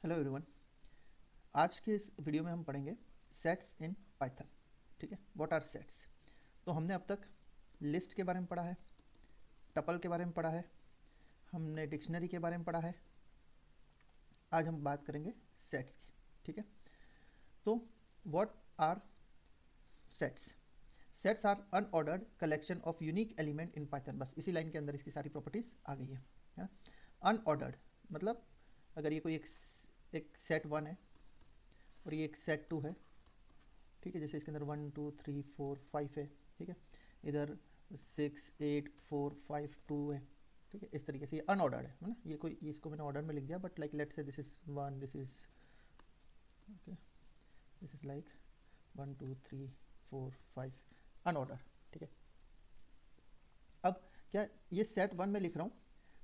Hello everyone. आज के इस वीडियो में हम पढ़ेंगे सेट्स इन पाइथन। ठीक है, व्हाट आर सेट्स। तो हमने अब तक लिस्ट के बारे में पढ़ा है, टपल के बारे में पढ़ा है, हमने डिक्शनरी के बारे में पढ़ा है। आज हम बात करेंगे सेट्स की। ठीक है, तो what are sets. Sets are unordered collection of unique element in Python. बस इसी लाइन के अंदर इसकी सारी प्रॉपर्टीज आ गई है। अनऑर्डर्ड मतलब अगर ये कोई एक सेट वन है और ये एक सेट टू है, ठीक है, जैसे इसके अंदर 1 2 3 4 5 है, ठीक है, इधर 6 8 4 5 2 है, ठीक है, इस तरीके से ये अनऑर्डर्ड है ना। ये कोई इसको मैंने ऑर्डर में लिख दिया, but like let's say this is 1, this is okay, this is like 1 2 3 4 5 unordered. ठीक है, अब क्या ये सेट वन में लिख रहा हूँ,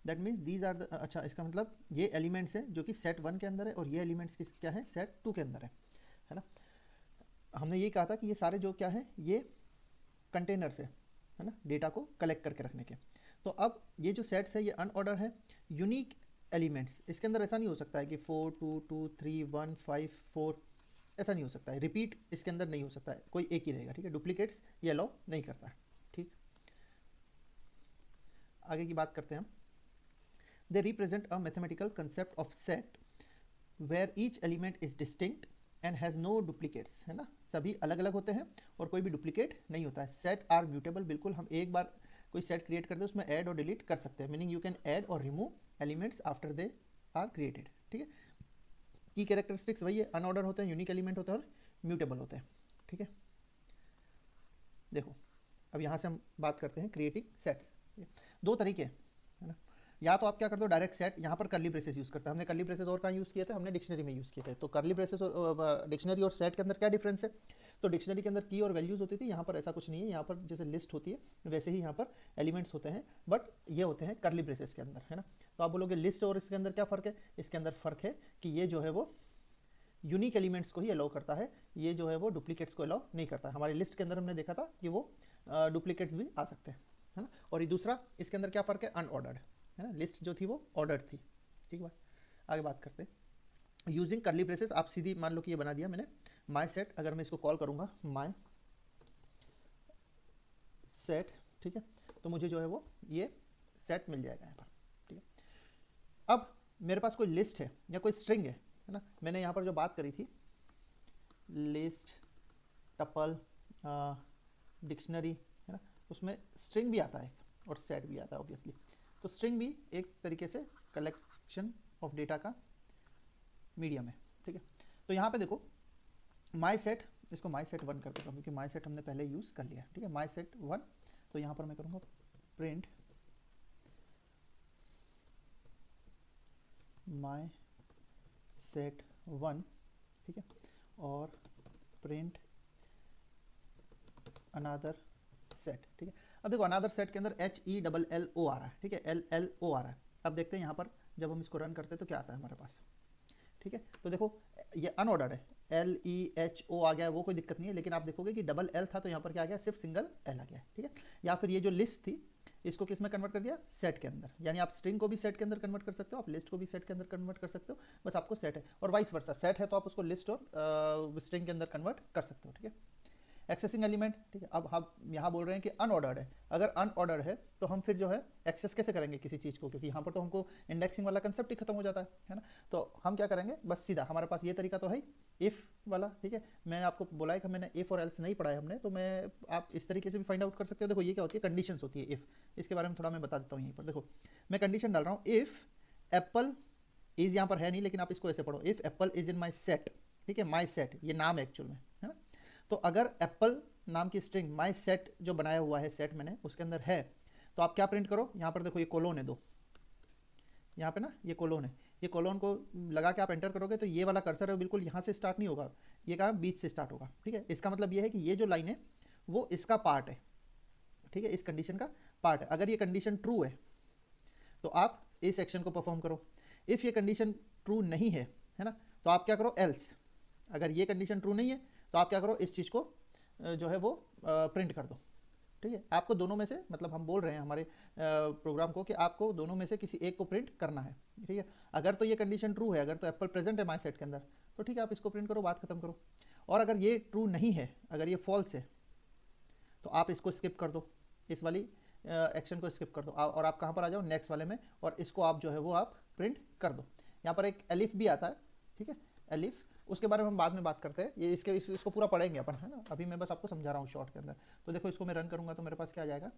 that means these are the, अच्छा इसका मतलब ये एलिमेंट्स हैं जो कि सेट वन के अंदर है और ये एलिमेंट्स किस क्या है, सेट टू के अंदर है ना। हमने ये कहा था कि ये सारे जो क्या है, ये कंटेनर्स है ना, डेटा को कलेक्ट करके रखने के। तो अब ये जो सेट्स है ये अनऑर्डर है, यूनिक एलिमेंट्स। इसके अंदर ऐसा नहीं हो सकता है कि 4 2 2 3 1 5 4, ऐसा नहीं हो सकता है। रिपीट इसके अंदर नहीं हो सकता है, कोई एक ही रहेगा। ठीक है, डुप्लीकेट्स ये अलाउ नहीं करता है। ठीक, आगे की बात करते हैं हम। They represent a mathematical concept of set where each element is distinct and has no duplicates, है ना। सभी अलग अलग होते हैं और कोई भी डुप्लीकेट नहीं होता है। सेट आर म्यूटेबल, बिल्कुल हम एक बार कोई सेट क्रिएट करते हैं उसमें ऐड और डिलीट कर सकते हैं, मीनिंग यू कैन ऐड और remove elements after they are created. ठीक है, की कैरेक्टरिस्टिक्स वही है, अनऑर्डर होते हैं, यूनिक एलिमेंट होते हैं और म्यूटेबल होते हैं। ठीक है, देखो अब यहाँ से हम बात करते हैं क्रिएटिंग सेट्स। दो तरीके है ना, या तो आप क्या करते हो डायरेक्ट सेट, यहाँ पर कर्ली ब्रेसेस यूज़ करते हैं। हमने कर्ली ब्रेसेस और कहाँ यूज़ किए थे, हमने डिक्शनरी में यूज़ किए थे। तो कर्ली ब्रेसेस और डिक्शनरी और सेट के अंदर क्या डिफरेंस है। तो डिक्शनरी के अंदर की और वैल्यूज़ होती थी, यहाँ पर ऐसा कुछ नहीं है। यहाँ पर जैसे लिस्ट होती है वैसे ही यहाँ पर एलिमेंट्स होते हैं, बट ये होते हैं कर्ली ब्रेसेस के अंदर, है ना। तो आप बोलोगे लिस्ट और इसके अंदर क्या फ़र्क है। इसके अंदर फ़र्क है कि ये जो है वो यूनिक एलिमेंट्स को ही अलाउ करता है, ये जो है वो डुप्लीकेट्स को अलाउ नहीं करता है। हमारी लिस्ट के अंदर हमने देखा था कि वो डुप्लीकेट्स भी आ सकते हैं, है ना। और ये दूसरा, इसके अंदर क्या फ़र्क है, अनऑर्डर्ड है ना। लिस्ट जो थी वो ऑर्डर थी। ठीक है, आगे बात करते हैं। यूजिंग करली ब्रेसेस, आप सीधी मान लो कि ये बना दिया मैंने माई सेट। अगर मैं इसको कॉल करूँगा माई सेट, ठीक है, तो मुझे जो है वो ये सेट मिल जाएगा यहाँ पर। ठीक है, अब मेरे पास कोई लिस्ट है या कोई स्ट्रिंग है ना। मैंने यहाँ पर जो बात करी थी लिस्ट, टपल, डिक्शनरी, है ना, उसमें स्ट्रिंग भी आता है और सेट भी आता है ऑब्वियसली। तो स्ट्रिंग भी एक तरीके से कलेक्शन ऑफ डेटा का मीडियम है। ठीक है, तो यहाँ पे देखो माई सेट, इसको माई सेट वन कर देता हूँ क्योंकि माई सेट हमने पहले यूज़ कर लिया। ठीक है, माई सेट वन, तो यहाँ पर मैं करूँगा प्रिंट माई सेट वन, ठीक है, और प्रिंट अनादर सेट। ठीक है, अब देखो अनादर सेट के अंदर HELLO आ रहा है, ठीक है, LLO आ रहा है। अब देखते हैं यहाँ पर जब हम इसको रन करते हैं तो क्या आता है हमारे पास। ठीक है, तो देखो ये अनऑर्डर्ड है, LEHO आ गया है, वो कोई दिक्कत नहीं है। लेकिन आप देखोगे कि डबल एल था तो यहाँ पर क्या आ गया, सिर्फ सिंगल एल आ गया है। ठीक है, या फिर ये जो लिस्ट थी इसको किस में कन्वर्ट कर दिया, सेट के अंदर। यानी आप स्ट्रिंग को भी सेट के अंदर कन्वर्ट कर सकते हो, आप लिस्ट को भी सेट के अंदर कन्वर्ट कर सकते हो, बस आपको सेट है। और वाइस वर्सा, सेट है तो आप उसको लिस्ट और स्ट्रिंग के अंदर कन्वर्ट कर सकते हो। ठीक है, एक्सेसिंग एलिमेंट, ठीक है, अब हम यहाँ बोल रहे हैं कि अनऑर्डर्ड है। अगर अनऑर्डर्ड है तो हम फिर जो है एक्सेस कैसे करेंगे किसी चीज़ को, क्योंकि यहाँ पर तो हमको इंडेक्सिंग वाला कंसेप्ट ही खत्म हो जाता है ना। तो हम क्या करेंगे, बस सीधा हमारे पास ये तरीका तो है इफ़ वाला। ठीक है, मैंने आपको बोला है कि मैंने इफ़ और एल्स नहीं पढ़ा है हमने, तो मैं आप इस तरीके से भी फाइंड आउट कर सकते हो। देखो ये क्या होती है, कंडीशंस होती है इफ़, इसके बारे में थोड़ा मैं बता देता हूँ। यहीं पर देखो मैं कंडीशन डाल रहा हूँ, इफ़ एप्पल इज़, यहाँ पर है नहीं लेकिन आप इसको ऐसे पढ़ो, if Apple is in my set. ठीक है, माई सेट ये नाम है एक्चुअल में, है ना। तो अगर एप्पल नाम की स्ट्रिंग माई सेट जो बनाया हुआ है सेट मैंने उसके अंदर है, तो आप क्या प्रिंट करो, यहाँ पर देखो ये कोलोन है दो, यहाँ पे ना ये कोलोन है, ये कोलोन को लगा के आप एंटर करोगे तो ये वाला कर्सर है बिल्कुल यहाँ से स्टार्ट नहीं होगा, ये कहाँ बीच से स्टार्ट होगा। ठीक है, इसका मतलब ये है कि ये जो लाइन है वो इसका पार्ट है। ठीक है, इस कंडीशन का पार्ट है। अगर ये कंडीशन ट्रू है तो आप इस एक्शन को परफॉर्म करो। इफ़ ये कंडीशन ट्रू नहीं है ना, तो आप क्या करो, एल्स। अगर ये कंडीशन ट्रू नहीं है तो आप क्या करो, इस चीज़ को जो है वो प्रिंट कर दो। ठीक है, आपको दोनों में से, मतलब हम बोल रहे हैं हमारे प्रोग्राम को कि आपको दोनों में से किसी एक को प्रिंट करना है। ठीक है, अगर तो ये कंडीशन ट्रू है, अगर तो एप्पल प्रेजेंट है माई सेट के अंदर, तो ठीक है आप इसको प्रिंट करो, बात खत्म करो। और अगर ये ट्रू नहीं है, अगर ये फॉल्स है, तो आप इसको स्किप कर दो, इस वाली एक्शन को स्किप कर दो और आप कहाँ पर आ जाओ, नेक्स्ट वाले में, और इसको आप जो है वो आप प्रिंट कर दो। यहाँ पर एक एलिफ भी आता है, ठीक है, एलिफ, उसके बारे में हम बाद में बात करते हैं, ये इसको पूरा पढ़ेंगे अपन, है ना, अभी मैं बस आपको समझा रहा हूँ शॉर्ट के अंदर। तो देखो इसको मैं रन करूँगा तो मेरे पास क्या आ जाएगा,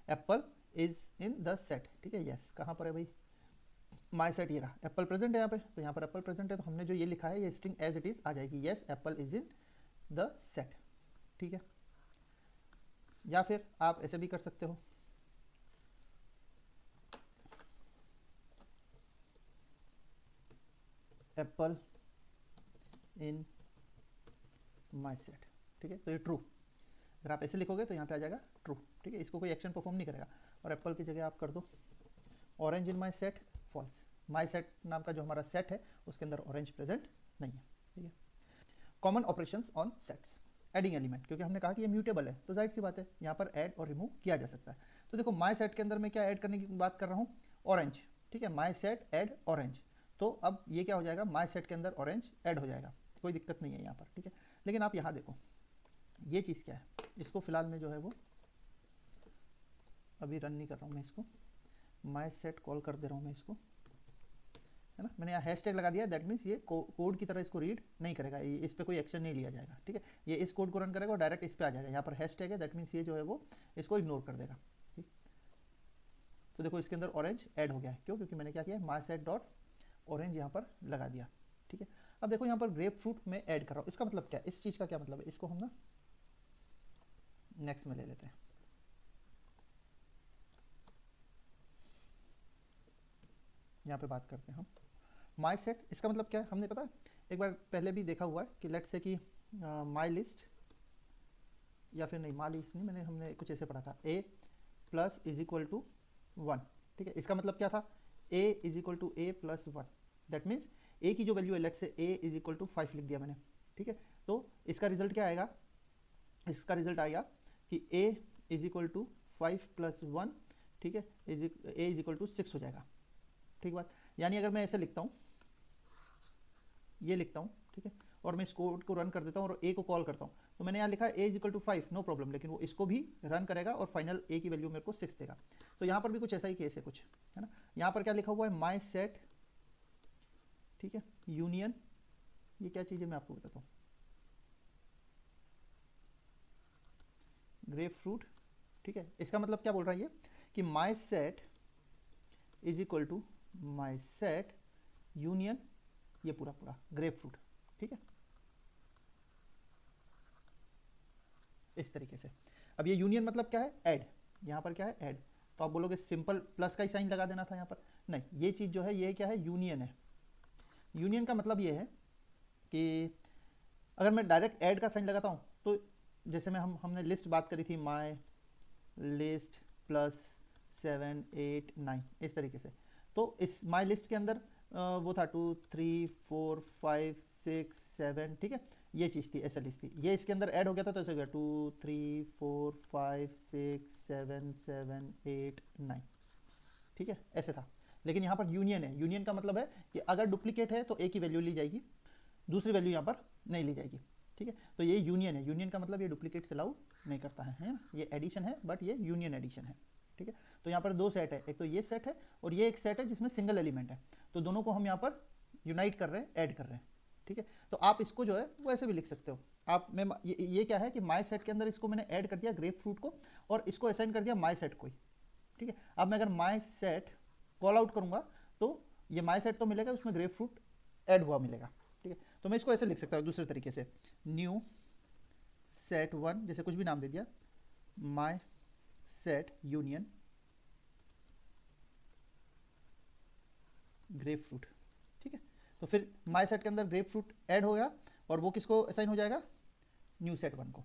Apple is in the set. ठीक है, यस, कहाँ पर है भाई, माई सेट, ये रहा, एप्पल प्रेजेंट है यहाँ पे, तो यहाँ पर एप्पल प्रेजेंट है, तो हमने जो ये लिखा है ये स्ट्रिंग एज इट इज आ जाएगी, yes Apple is in the set. ठीक है, या फिर आप ऐसे भी कर सकते हो, एप्पल इन माई सेट। ठीक है, तो ये ट्रू, अगर आप ऐसे लिखोगे तो यहाँ पे आ जाएगा ट्रू। ठीक है, इसको कोई एक्शन परफॉर्म नहीं करेगा। और एप्पल की जगह आप कर दो orange in my set, false, my set नाम का जो हमारा सेट है उसके अंदर ऑरेंज प्रेजेंट नहीं है। ठीक है, common operations on sets, adding element, क्योंकि हमने कहा कि ये म्यूटेबल है तो जाहिर सी बात है यहाँ पर ऐड और रिमूव किया जा सकता है। तो देखो माई सेट के अंदर मैं क्या ऐड करने की बात कर रहा हूँ, ऑरेंज। ठीक है, माई सेट ऐड ऑरेंज, तो अब ये क्या हो जाएगा, माई सेट के अंदर ऑरेंज ऐड हो जाएगा, कोई दिक्कत नहीं है यहाँ पर। ठीक है, लेकिन आप यहाँ देखो ये चीज़ क्या है, इसको फिलहाल में जो है वो अभी रन नहीं कर रहा हूँ मैं, इसको माई सेट कॉल कर दे रहा हूँ मैं इसको, है ना, मैंने यहाँ हैशटैग लगा दिया, दैट मीन्स ये कोड की तरह इसको रीड नहीं करेगा, ये इस पर कोई एक्शन नहीं लिया जाएगा। ठीक है, ये इस कोड को रन करेगा और डायरेक्ट इस पर आ जाएगा, यहाँ पर हैशटैग है, दैट मीन्स ये जो है वो इसको इग्नोर कर देगा। ठीक, तो देखो इसके अंदर ऑरेंज ऐड हो गया है, क्यों, क्योंकि मैंने क्या किया, माई सेट डॉट ऑरेंज यहाँ पर लगा दिया। ठीक है, अब देखो यहाँ पर ग्रेप फ्रूट में ऐड कर रहा हूँ, इसका मतलब क्या है, इस चीज़ का क्या मतलब है, इसको हम ना नेक्स्ट में ले लेते हैं। यहाँ पे बात करते हैं हम माई सेट, इसका मतलब क्या है, हमने पता है एक बार पहले भी देखा हुआ है कि लेट्स से कि माई लिस्ट, या फिर नहीं माई लिस्ट नहीं, हमने कुछ ऐसे पढ़ा था, a plus is equal to 1। ठीक है, इसका मतलब क्या था, a is equal to a plus 1, that means a की जो वैल्यू है, let's say A is equal to 5 लिख दिया मैंने। ठीक है, तो इसका रिजल्ट क्या आएगा, इसका रिजल्ट आएगा कि ए इज इक्वल टू 5 प्लस 1, ठीक है, ए इज इक्वल टू 6 हो जाएगा। ठीक बात, यानी अगर मैं ऐसे लिखता हूँ, ये लिखता हूँ, ठीक है, और मैं इस कोड को रन कर देता हूँ और ए को कॉल करता हूँ, तो मैंने यहाँ लिखा है a is equal to 5, no problem, लेकिन वो इसको भी रन करेगा और फाइनल ए की वैल्यू मेरे को 6 देगा। तो यहाँ पर भी कुछ ऐसा ही केस है कुछ, है ना, यहाँ पर क्या लिखा हुआ है, माई सेट, ठीक है, यूनियन, ये क्या चीज़ है मैं आपको बताता हूँ, ग्रेप फ्रूट। ठीक है, इसका मतलब क्या बोल रहा है ये, कि my set is equal to my set union, ये पूरा पूरा ग्रेप फ्रूट। ठीक है, इस तरीके से। अब ये यूनियन मतलब क्या है, ऐड, यहाँ पर क्या है, ऐड, तो आप बोलोगे सिंपल प्लस का ही साइन लगा देना था यहाँ पर, नहीं, ये चीज़ जो है ये क्या है, यूनियन है। यूनियन का मतलब ये है कि अगर मैं डायरेक्ट ऐड का साइन लगाता हूँ, तो जैसे मैं हमने लिस्ट बात करी थी, माई लिस्ट प्लस 7 8 9, इस तरीके से, तो इस माई लिस्ट के अंदर वो था 2 3 4 5 6 7, ठीक है, ये चीज़ थी, ऐसा लिस्ट थी, ये इसके अंदर ऐड हो गया था, तो ऐसे हो गया 2 3 4 5 6 7 7 8 9, ठीक है, ऐसे था। लेकिन यहाँ पर यूनियन है, यूनियन का मतलब है कि अगर डुप्लीकेट है तो ए की वैल्यू ली जाएगी, दूसरी वैल्यू यहाँ पर नहीं ली जाएगी। ठीक है, तो ये यूनियन है, यूनियन का मतलब ये डुप्लीकेट से अलाउ नहीं करता है ना, ये एडिशन है बट ये यूनियन एडिशन है। ठीक है, तो यहाँ पर दो सेट है, एक तो ये सेट है और ये एक सेट है जिसमें सिंगल एलिमेंट है, तो दोनों को हम यहाँ पर यूनाइट कर रहे हैं, ऐड कर रहे हैं। ठीक है, तो आप इसको जो है वो ऐसे भी लिख सकते हो आप, मैं ये क्या है कि माई सेट के अंदर इसको मैंने ऐड कर दिया ग्रेप फ्रूट को और इसको असाइन कर दिया माई सेट को ही। ठीक है, अब मैं अगर माई सेट कॉल आउट करूंगा तो ये माई सेट तो मिलेगा, उसमें ग्रेप फ्रूट ऐड हुआ मिलेगा। ठीक है, तो मैं इसको ऐसे लिख सकता हूँ दूसरे तरीके से, न्यू सेट 1, जैसे कुछ भी नाम दे दिया, माई सेट यूनियन ग्रेप फ्रूट। ठीक है, तो फिर माई सेट के अंदर ग्रेप फ्रूट ऐड हो गया और वो किसको असाइन हो जाएगा, न्यू सेट 1 को।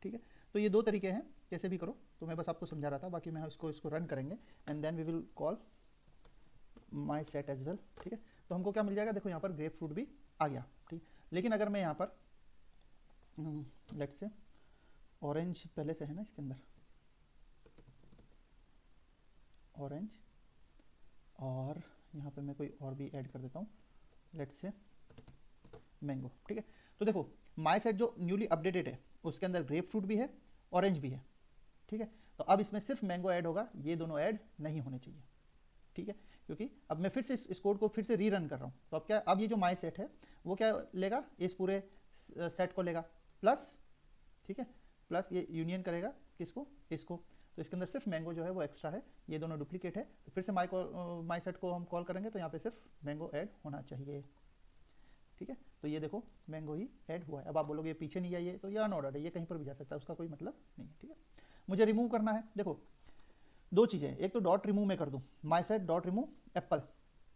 ठीक है, तो ये दो तरीके हैं, कैसे भी करो, तो मैं बस आपको समझा रहा था, बाकी मैं इसको रन करेंगे and then we will call my set as well. ठीक है, तो हमको क्या मिल जाएगा, देखो यहाँ पर ग्रेप फ्रूट भी आ गया। ठीक, लेकिन अगर मैं यहाँ पर लेट्स से ऑरेंज पहले से है ना इसके अंदर, ऑरेंज, और यहाँ पे मैं कोई और भी ऐड कर देता हूँ, लेट्स से मैंगो। ठीक है, तो देखो माई सेट जो न्यूली अपडेटेड है उसके अंदर ग्रेप फ्रूट भी है, ऑरेंज भी है। ठीक है, तो अब इसमें सिर्फ मैंगो ऐड होगा, ये दोनों ऐड नहीं होने चाहिए। ठीक है, क्योंकि अब मैं फिर से इस कोड को फिर से रीरन कर रहा हूँ, तो अब क्या, अब ये जो माई सेट है वो क्या लेगा, इस पूरे सेट को लेगा प्लस, ठीक है, प्लस ये यूनियन करेगा किसको, इसको। तो इसके अंदर सिर्फ मैंगो जो है वो एक्स्ट्रा है, ये दोनों डुप्लीकेट है, तो फिर से माई सेट को हम कॉल करेंगे तो यहाँ पे सिर्फ मैंगो ऐड होना चाहिए। ठीक है, तो ये देखो मैंगो ही ऐड हुआ है। अब आप बोलोगे ये पीछे नहीं है, ये तो ये अनऑर्डर्ड है, ये कहीं पर भी जा सकता है, उसका कोई मतलब नहीं है। ठीक है, मुझे रिमूव करना है, देखो दो चीज़ें, एक तो डॉट रिमूव में कर दूँ, my set dot remove Apple.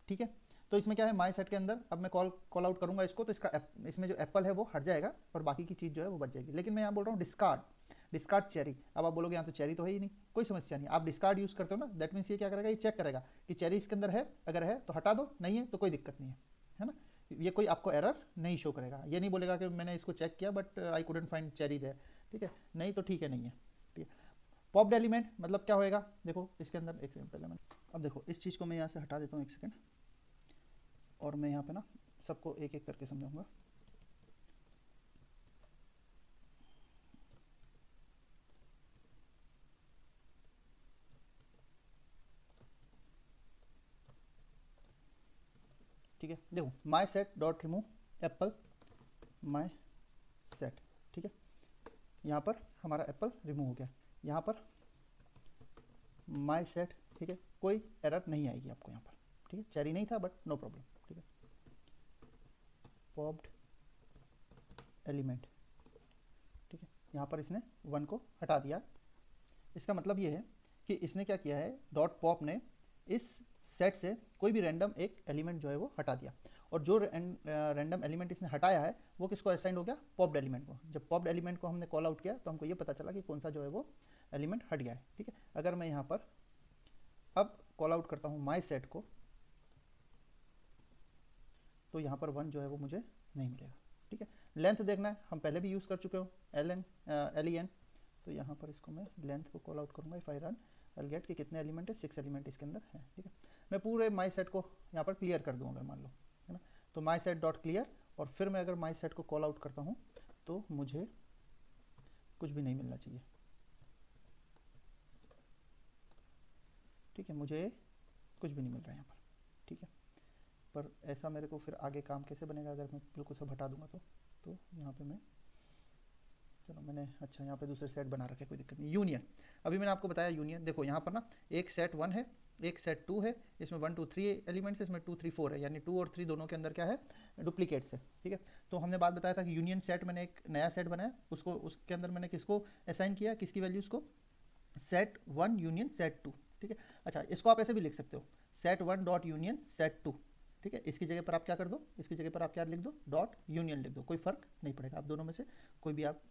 ठीक है, तो इसमें क्या है, माई सेट के अंदर अब मैं कॉल आउट करूंगा इसको, तो इसमें जो एप्पल है वो हट जाएगा और बाकी की चीज़ जो है वो बच जाएगी। लेकिन मैं यहाँ बोल रहा हूँ डिस्कार्ड चेरी। अब आप बोलोगे यहाँ तो चेरी तो है ही नहीं, कोई समस्या नहीं, आप डिस्कार्ड यूज़ करते हो ना, दैट मीन्स ये क्या करेगा, ये चेक करेगा कि चेरी इसके अंदर है, अगर है तो हटा दो, नहीं है तो कोई दिक्कत नहीं है ना। ये कोई आपको एरर नहीं शो करेगा, ये नहीं बोलेगा कि मैंने इसको चेक किया but I couldn't find cherry there. ठीक है, नहीं तो ठीक है, नहीं है। ठीक है, पॉप्ड एलिमेंट मतलब क्या होएगा, देखो इसके अंदर एक सेकंड पहले मैं, अब देखो इस चीज़ को मैं यहाँ से हटा देता हूँ एक सेकंड, और मैं यहाँ पे ना सबको एक एक करके समझाऊंगा। ठीक है, देखो my set dot remove Apple my set. ठीक है, यहाँ पर हमारा एप्पल रिमूव हो गया, यहाँ पर माई सेट। ठीक है, कोई एरर नहीं आएगी आपको यहाँ पर। ठीक है, चेरी नहीं था बट नो प्रॉब्लम। ठीक है, पॉप्ड एलिमेंट। ठीक है, यहाँ पर इसने 1 को हटा दिया, इसका मतलब ये है कि इसने क्या किया है, डॉट पॉप ने इस सेट से कोई भी रैंडम एक एलिमेंट जो है वो हटा दिया, और जो रैंडम एलिमेंट इसने हटाया है वो किसको असाइन हो गया, पॉप्ड एलिमेंट को। जब पॉप्ड एलिमेंट को हमने कॉल आउट किया तो हमको ये पता चला कि कौन सा जो है वो एलिमेंट हट गया है। ठीक है, अगर मैं यहाँ पर अब कॉल आउट करता हूँ माई सेट को, तो यहाँ पर 1 जो है वो मुझे नहीं मिलेगा। ठीक है, लेंथ देखना है, हम पहले भी यूज़ कर चुके हो LEN, तो यहाँ पर इसको मैं लेंथ को कॉल आउट करूँगा, if I run I get कि कितने एलिमेंट है, 6 एलिमेंट इसके अंदर है। ठीक है, मैं पूरे माई सेट को यहाँ पर क्लियर कर दूँ अगर मान लो, है ना, तो माई सेट डॉट क्लियर, और फिर मैं अगर माई सेट को कॉल आउट करता हूँ तो मुझे कुछ भी नहीं मिलना चाहिए। ठीक है, मुझे कुछ भी नहीं मिल रहा है यहाँ पर। ठीक है, पर ऐसा मेरे को फिर आगे काम कैसे बनेगा अगर मैं बिल्कुल सब हटा दूंगा तो यहाँ पे मैं, चलो मैंने अच्छा यहाँ पे दूसरे सेट बना रखे, कोई दिक्कत नहीं। यूनियन, अभी मैंने आपको बताया यूनियन, देखो यहाँ पर ना एक सेट 1 है, एक सेट 2 है, इसमें 1 2 3 एलिमेंट्स है, इसमें 2 3 4 है, यानी 2 और 3 दोनों के अंदर क्या है, डुप्लीकेट्स है। ठीक है, तो हमने बात बताया था कि यूनियन सेट मैंने एक नया सेट बनाया, उसको उसके अंदर मैंने किसको असाइन किया, किसकी वैल्यूज़ को, सेट 1 यूनियन सेट 2। ठीक है, अच्छा इसको आप ऐसे भी लिख सकते हो, सेट 1 डॉट यूनियन सेट 2। ठीक है, इसकी जगह पर आप क्या कर दो, इसकी जगह पर आप क्या लिख दो, डॉट यूनियन लिख दो, कोई फर्क नहीं पड़ेगा, आप दोनों में से कोई भी आप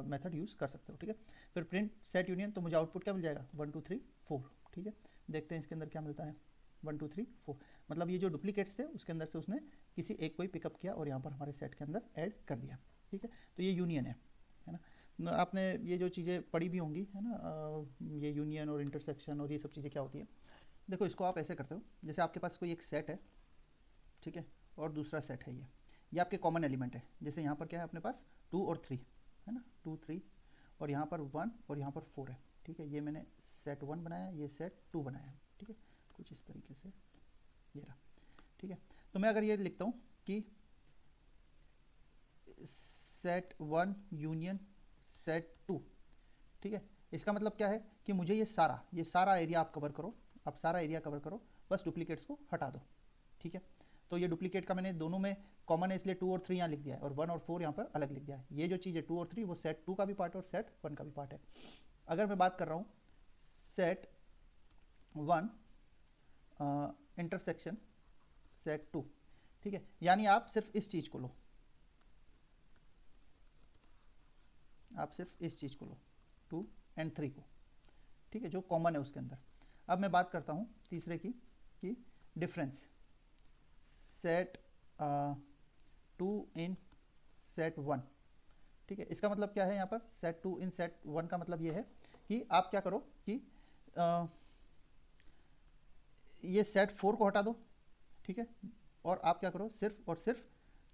मेथड यूज़ कर सकते हो। ठीक है, फिर प्रिंट सेट यूनियन, तो मुझे आउटपुट क्या मिल जाएगा, 1 2 3 4। ठीक है, देखते हैं इसके अंदर क्या मिलता है, 1 2 3 4, मतलब ये जो डुप्लीकेट्स थे उसके अंदर से उसने किसी एक को ही पिकअप किया और यहाँ पर हमारे सेट के अंदर ऐड कर दिया। ठीक है, तो ये यूनियन है ना, आपने ये जो चीज़ें पढ़ी भी होंगी, है ना, ये यूनियन और इंटरसेक्शन और ये सब चीज़ें क्या होती है। देखो इसको आप ऐसे करते हो, जैसे आपके पास कोई एक सेट है, ठीक है, और दूसरा सेट है, ये आपके कॉमन एलिमेंट है, जैसे यहाँ पर क्या है अपने पास 2 और 3 है ना, 2 3, और यहाँ पर 1 और यहाँ पर 4 है। ठीक है, ये मैंने सेट 1 बनाया, ये सेट 2 बनाया है। ठीक है, कुछ इस तरीके से ये रहा। ठीक है, तो मैं अगर ये लिखता हूँ कि सेट 1 यूनियन सेट 2, ठीक है, इसका मतलब क्या है कि मुझे ये सारा एरिया आप कवर करो, आप सारा एरिया कवर करो, बस डुप्लीकेट्स को हटा दो। ठीक है, तो ये डुप्लीकेट का मैंने दोनों में कॉमन है इसलिए 2 और 3 यहाँ लिख दिया है, और 1 और 4 यहाँ पर अलग लिख दिया है। ये जो चीज़ है 2 और 3 वो सेट 2 का भी पार्ट है और सेट 1 का भी पार्ट है। अगर मैं बात कर रहा हूँ सेट 1 इंटरसेक्शन सेट 2, ठीक है, यानी आप सिर्फ इस चीज़ को लो, आप सिर्फ इस चीज़ को लो 2 एंड 3 को, ठीक है, जो कॉमन है उसके अंदर। अब मैं बात करता हूँ तीसरे की कि डिफरेंस सेट 2 इन सेट 1। ठीक है, इसका मतलब क्या है, यहाँ पर सेट 2 इन सेट 1 का मतलब ये है कि आप क्या करो कि ये सेट 4 को हटा दो, ठीक है, और आप क्या करो, सिर्फ और सिर्फ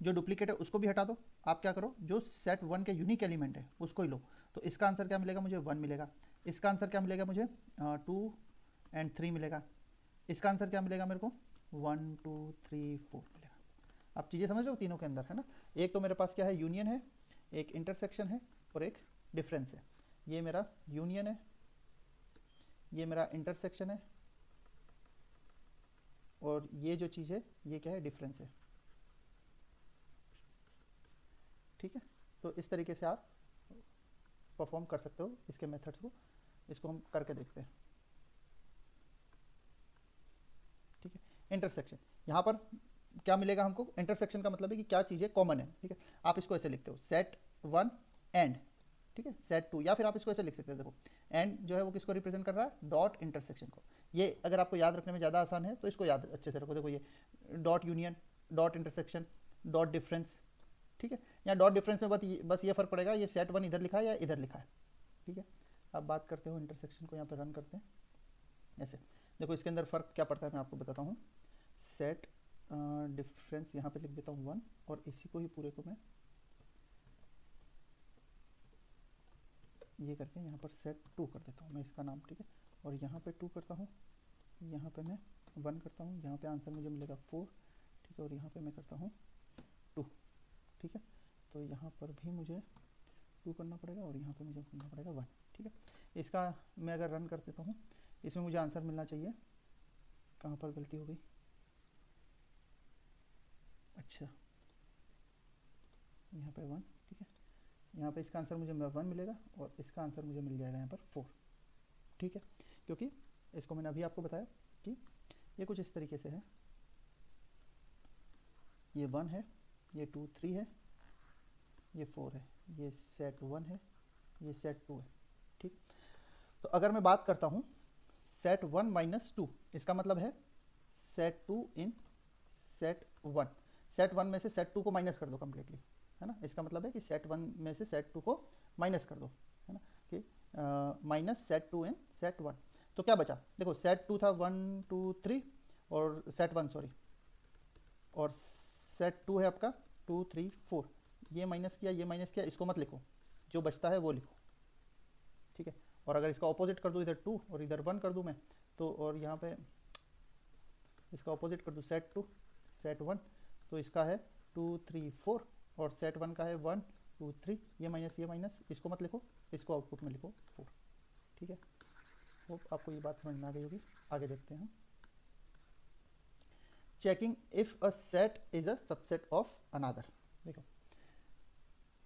जो डुप्लीकेट है उसको भी हटा दो। आप क्या करो, जो सेट 1 के यूनिक एलिमेंट है उसको ही लो। तो इसका आंसर क्या मिलेगा मुझे, 1 मिलेगा। इसका आंसर क्या मिलेगा मुझे, 2 एंड 3 मिलेगा। इसका आंसर क्या मिलेगा मेरे को, 1 2 3 4 मिलेगा। आप चीज़ें समझ रहे हो तीनों के अंदर, है ना। एक तो मेरे पास क्या है, यूनियन है, एक इंटरसेक्शन है और एक डिफरेंस है। ये मेरा यूनियन है, ये मेरा इंटरसेक्शन है, और ये जो चीज़ है ये क्या है, डिफरेंस है। ठीक है, तो इस तरीके से आप परफॉर्म कर सकते हो इसके मेथड्स को। इसको हम करके देखते हैं। ठीक है, इंटरसेक्शन, यहाँ पर क्या मिलेगा हमको, इंटरसेक्शन का मतलब है कि क्या चीज़ें कॉमन है। ठीक है, आप इसको ऐसे लिखते हो, सेट 1 एंड, ठीक है, सेट 2, या फिर आप इसको ऐसे लिख सकते हो, देखो एंड जो है वो किसको रिप्रेजेंट कर रहा है, डॉट इंटरसेक्शन को। ये अगर आपको याद रखने में ज़्यादा आसान है तो इसको याद अच्छे से रखो। देखो ये dot union, dot intersection, dot difference. ठीक है, यहाँ डॉट डिफरेंस में बस ये फर्क पड़ेगा, ये सेट 1 इधर लिखा है या इधर लिखा है। ठीक है, अब बात करते हो इंटरसेक्शन को, यहाँ पर रन करते हैं ऐसे। देखो इसके अंदर फ़र्क क्या पड़ता है मैं आपको बताता हूँ। सेट डिफरेंस यहाँ पे लिख देता हूँ 1, और इसी को ही पूरे को मैं ये करके यहाँ पर सेट 2 कर देता हूँ मैं इसका नाम। ठीक है, और यहाँ पे 2 करता हूँ, यहाँ पे मैं 1 करता हूँ, यहाँ पे आंसर मुझे मिलेगा 4। ठीक है, और यहाँ पे मैं करता हूँ 2। ठीक है, तो यहाँ पर भी मुझे 2 करना पड़ेगा और यहाँ पे मुझे करना पड़ेगा 1। ठीक है, इसका मैं अगर रन कर देता हूँ, इसमें मुझे आंसर मिलना चाहिए, कहाँ पर गलती हो गई, अच्छा यहाँ पे 1। ठीक है, यहाँ पे इसका आंसर मुझे 1 मिलेगा और इसका आंसर मुझे मिल जाएगा यहाँ पर 4। ठीक है, क्योंकि इसको मैंने अभी आपको बताया कि ये कुछ इस तरीके से है, ये 1 है, ये 2 3 है, ये 4 है, ये सेट 1 है, ये सेट 2 है। ठीक, तो अगर मैं बात करता हूँ सेट 1 माइनस 2, इसका मतलब है सेट 2 इन सेट 1। सेट 1 में से सेट 2 को माइनस कर दो कम्प्लीटली, है ना। इसका मतलब है कि सेट 1 में से सेट 2 को माइनस कर दो, है ना, कि माइनस सेट 2 इन सेट 1। तो क्या बचा, देखो सेट 2 था 1 2 3, और सेट 1 सॉरी, और सेट 2 है आपका 2 3 4। ये माइनस किया, ये माइनस किया, इसको मत लिखो, जो बचता है वो लिखो। ठीक है, और अगर इसका ऑपोजिट कर दूँ, इधर 2 और इधर 1 कर दूँ मैं, तो और यहाँ पे इसका ऑपोजिट कर दूँ, सेट 2 सेट 1, तो इसका है 2 3 4, और सेट 1 का है 1 2 3। ये माइनस, इसको मत लिखो, इसको आउटपुट में लिखो 4। ठीक है, होप आपको ये बात समझ में आ गई होगी। आगे देखते हैं हम, checking if a set is a subset of another. देखो,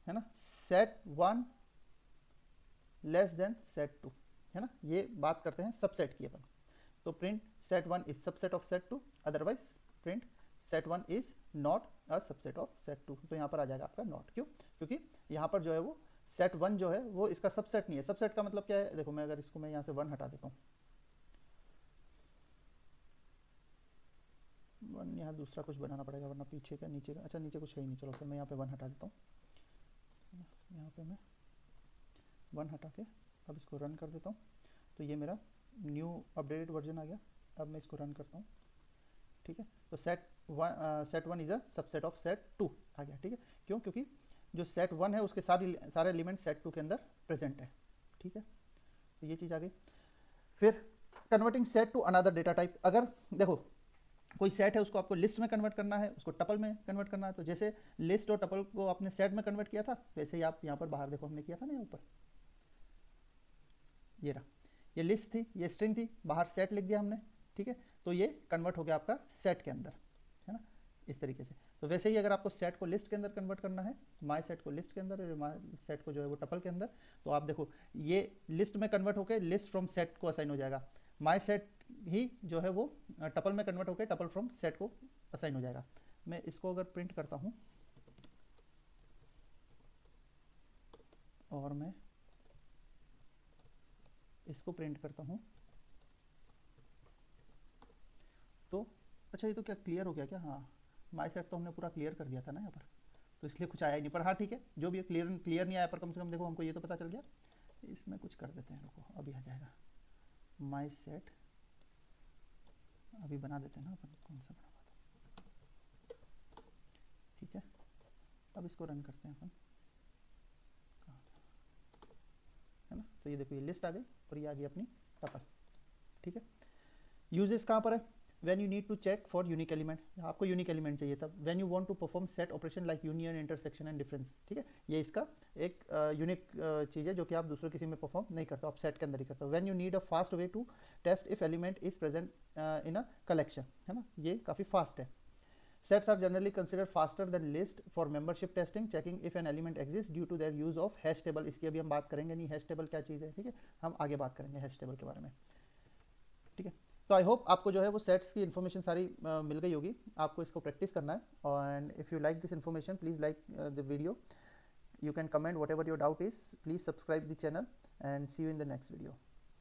है ना, सेट 1 लेस देन सेट 2, है ना, ये बात करते हैं सबसेट की अपन। तो print set 1 is subset of set 2, otherwise print set 1 is not a subset of set 2। तो यहाँ पर आ जाएगा आपका नॉट, क्यों, क्योंकि यहाँ पर जो है वो सेट 1 जो है वो इसका सबसेट नहीं है। सबसेट का मतलब क्या है, देखो मैं अगर इसको मैं यहाँ से 1 हटा देता हूँ, 1 यहाँ दूसरा कुछ बनाना पड़ेगा वरना पीछे का नीचे का, अच्छा नीचे कुछ है ही नहीं, चलो फिर मैं यहाँ पे 1 हटा देता हूँ। यहाँ पे मैं 1 हटा के अब इसको रन कर देता हूँ, तो ये मेरा न्यू अपडेटेड वर्जन आ गया। अब मैं इसको रन करता हूँ। ठीक है, तो set 1 is a subset of set 2 आ गया। ठीक है, क्यों, क्योंकि जो सेट 1 है उसके सारे एलिमेंट सेट 2 के अंदर प्रेजेंट है। ठीक है, तो ये चीज़ आ गई। फिर converting set to another data type, अगर देखो कोई सेट है उसको आपको लिस्ट में कन्वर्ट करना है, उसको टपल में कन्वर्ट करना है, तो जैसे लिस्ट और टपल को आपने सेट में कन्वर्ट किया था, वैसे ही आप यहाँ पर बाहर देखो हमने किया था ना, यहाँ ऊपर ये रहा, ये लिस्ट थी, ये स्ट्रिंग थी, बाहर सेट लिख दिया हमने। ठीक है, तो ये कन्वर्ट हो गया आपका सेट के अंदर, है ना, इस तरीके से। तो वैसे ही अगर आपको सेट को लिस्ट के अंदर कन्वर्ट करना है, माई सेट को लिस्ट के अंदर और माई सेट को जो है वो टपल के अंदर, तो आप देखो ये लिस्ट में कन्वर्ट होकर लिस्ट फ्रॉम सेट को असाइन हो जाएगा, माई सेट ही जो है वो टपल में कन्वर्ट होकर टपल फ्रॉम सेट को असाइन हो जाएगा। मैं इसको अगर प्रिंट करता हूँ और मैं इसको प्रिंट करता हूँ, तो अच्छा ये तो क्या क्लियर हो गया क्या, हाँ माई सेट तो हमने पूरा क्लियर कर दिया था ना यहाँ पर, तो इसलिए कुछ आया ही नहीं। पर हाँ ठीक है, जो भी क्लियर नहीं आया, पर कम से कम देखो हमको ये तो पता चल गया। इसमें कुछ कर देते हैं, रुको अभी आ जाएगा, माई सेट अभी बना देते हैं ना अपन, कौन सा बना था, ठीक है। अब इसको रन करते हैं अपन, कहाँ था? है ना, तो ये देखो ये लिस्ट आ गई और ये आ गई अपनी टपल, ठीक है। यूजेस कहाँ पर है? When you need to check for unique element, आपको यूनिक एलिमेंट चाहिए तब। When you want to perform set operation like union, intersection and difference, ठीक है, ये इसका एक यूनिक चीज़ है जो कि आप दूसरे किसी में परफॉर्म नहीं करते हो, आप सेट के अंदर ही करते हो। When you need a fast way to test if element is present in a collection, है ना, ये काफ़ी फास्ट है। Sets are generally considered faster than list for membership testing, checking if an element exists due to their use of hash table। इसकी अभी हम बात करेंगे नहीं, hash table क्या चीज़ है, ठीक है, हम आगे बात करेंगे hash table के बारे में, ठीक है। तो आई होप आपको जो है वो सेट्स की इन्फॉर्मेशन सारी मिल गई होगी, आपको इसको प्रैक्टिस करना है। And if you like this information please like the video, you can comment whatever your doubt is, please subscribe the channel and see you in the next video।